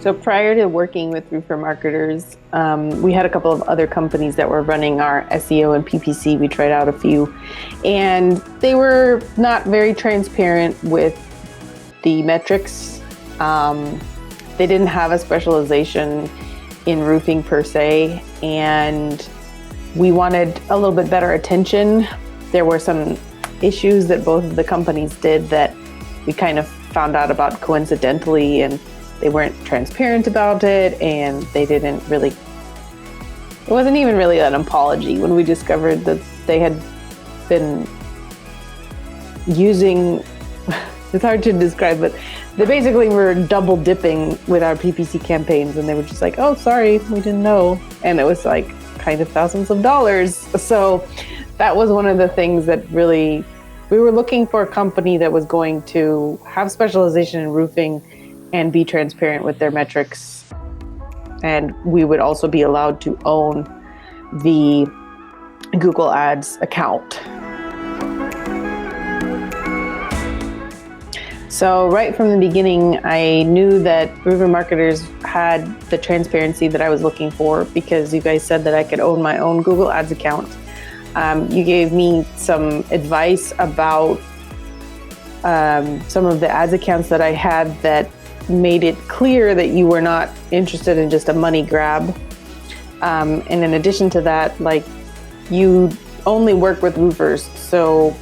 So prior to working with Roofer Marketers, we had a couple of other companies that were running our SEO and PPC. We tried out a few, and they were not very transparent with the metrics. They didn't have a specialization in roofing per se, and we wanted a little bit better attention. There were some issues that both of the companies did that we kind of found out about coincidentally, and they weren't transparent about it, and they didn't really, it wasn't even really an apology when we discovered that they had been using, it's hard to describe, but they basically were double dipping with our PPC campaigns, and they were just like, oh, sorry, we didn't know. And it was like kind of thousands of dollars. So that was one of the things that really, we were looking for a company that was going to have specialization in roofing and be transparent with their metrics. And we would also be allowed to own the Google Ads account. So right from the beginning, I knew that Roofer Marketers had the transparency that I was looking for, because you guys said that I could own my own Google Ads account. You gave me some advice about some of the ads accounts that I had that made it clear that you were not interested in just a money grab. And in addition to that, like, you only work with roofers, so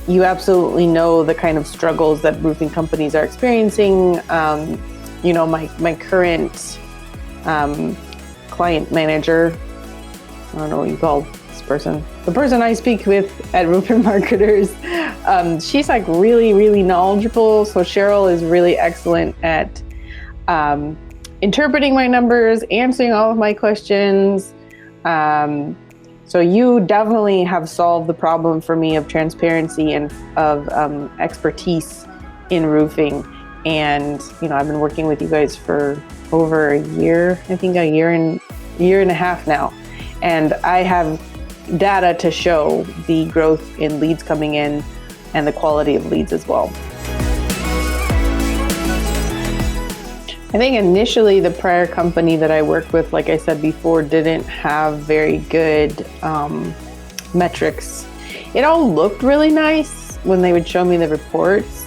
you absolutely know the kind of struggles that roofing companies are experiencing. My current client manager, I don't know what you call this person, the person I speak with at Roofer Marketers, she's like really, really knowledgeable. So Cheryl is really excellent at interpreting my numbers, answering all of my questions. So you definitely have solved the problem for me of transparency and of expertise in roofing. And, I've been working with you guys for over a year, I think a year and a half now. And I have data to show the growth in leads coming in and the quality of leads as well. I think initially the prior company that I worked with, like I said before, didn't have very good metrics. It all looked really nice when they would show me the reports,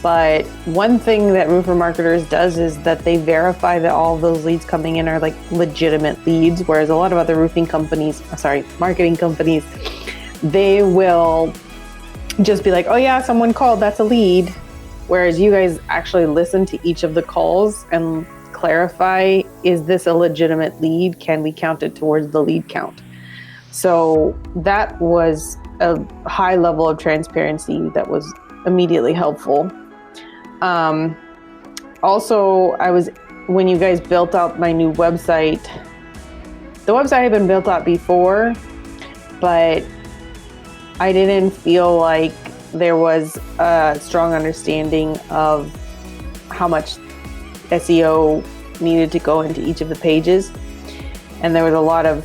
but one thing that Roofer Marketers does is that they verify that all of those leads coming in are like legitimate leads, whereas a lot of other marketing companies, they will just be like, oh yeah, someone called, that's a lead. Whereas you guys actually listen to each of the calls and clarify, is this a legitimate lead? Can we count it towards the lead count? So that was a high level of transparency that was immediately helpful. Also, when you guys built out my new website, the website had been built out before, but I didn't feel like there was a strong understanding of how much SEO needed to go into each of the pages. And there was a lot of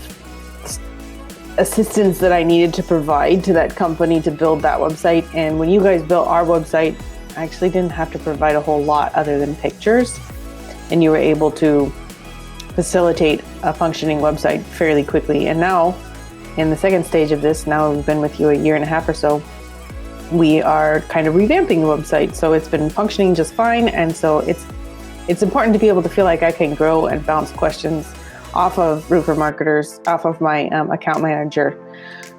assistance that I needed to provide to that company to build that website. And when you guys built our website, I actually didn't have to provide a whole lot other than pictures. And you were able to facilitate a functioning website fairly quickly. And now, in the second stage of this, now we've been with you a year and a half or so, we are kind of revamping the website. So it's been functioning just fine. And so it's important to be able to feel like I can grow and bounce questions off of Roofer Marketers, off of my account manager.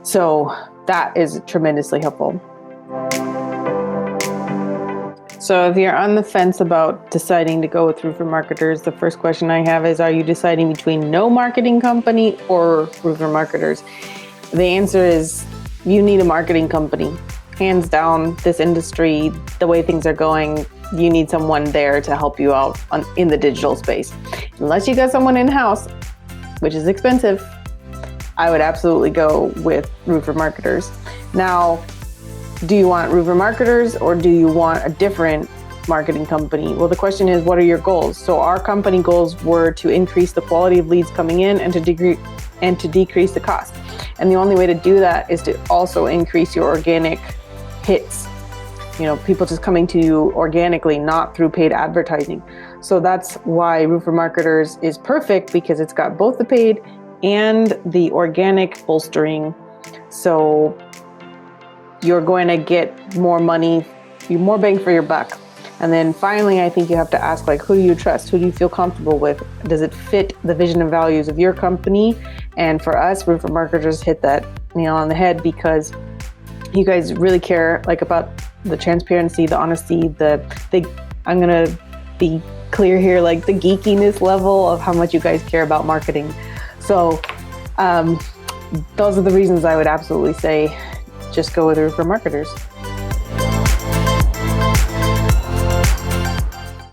So that is tremendously helpful. So if you're on the fence about deciding to go with Roofer Marketers, the first question I have is, are you deciding between no marketing company or Roofer Marketers? The answer is, you need a marketing company. Hands down, this industry, the way things are going, you need someone there to help you out in the digital space. Unless you got someone in-house, which is expensive, I would absolutely go with Roofer Marketers. Now, do you want Roofer Marketers or do you want a different marketing company? Well, the question is, what are your goals? So our company goals were to increase the quality of leads coming in and to decrease the cost. And the only way to do that is to also increase your organic hits. People just coming to you organically, not through paid advertising. So that's why Roofer Marketers is perfect, because it's got both the paid and the organic bolstering. So you're going to get more money, more bang for your buck. And then finally, I think you have to ask, like, who do you trust? Who do you feel comfortable with? Does it fit the vision and values of your company? And for us, Roofer Marketers hit that nail on the head, because you guys really care, like, about the transparency, the honesty, I'm going to be clear here, like the geekiness level of how much you guys care about marketing. So those are the reasons I would absolutely say just go with Roofer Marketers.